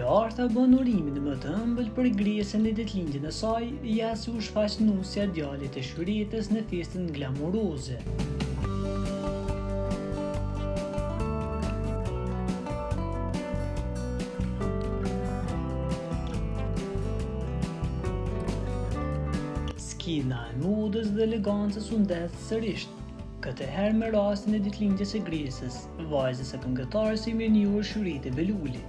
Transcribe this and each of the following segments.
Learta bën urimin më të ëmbël për Gresën në ditëlindjen e saj, jashtë u shfaq nusja e djalit të Shëritës në festën glamuroze. Skina e modës dhe elegancës u ndet sërish, këtë herë me rastin e ditëlindjes së Gresës, vajzës së këngëtares së mirënjohur Shërite Beluli.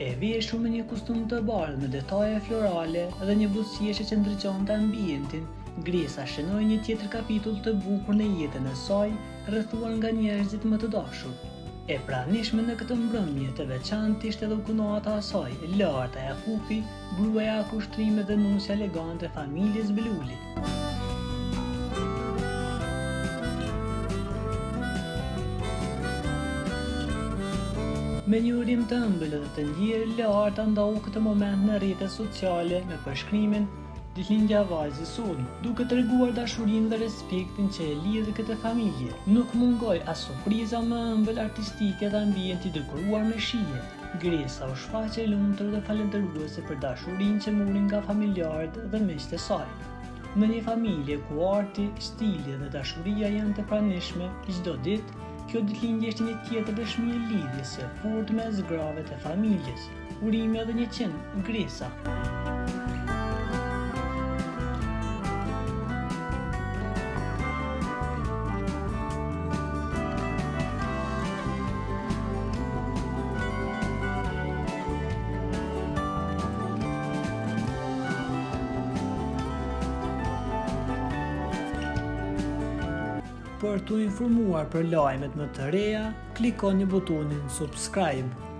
E veshur me një kostum të bardhë me detaje florale dhe një buzëqeshje që ndriçonte ambientin, Gresa shënoi një tjetër kapitull të bukur në jetën e saj, rrethuar nga njerëzit më të dashur. E pranishme në këtë mbrëmje të veçantë ishte edhe kunata e saj, Learta Jakupi, gruaja e kushtrimit dhe nusja elegante e familjes Beluli. Me një urim të ëmbël dhe të ndjerë, Learta ndau këtë moment në rrjetet sociale me përshkrimin "Ditëlindja e vajzës sonë", duke treguar dashurinë dhe respektin që e lidhi këtë familje. Nuk mungoi as surpriza më ëmbël artistike dhe ambienti dekoruar me shije. Gresa u shfaqe e lumtur dhe falendëruese për dashurinë që mori nga familjarët dhe miqtë e saj. Në një familje ku arti, stili dhe dashuria janë të pranishme çdo ditë, kjo ditëlindje është një tjetër dëshmi e lidhjes së fortë mes grave të familjes. Urime edhe 100, Gresa. Për t'u informuar për lajmet më të reja, klikoni butonin subscribe.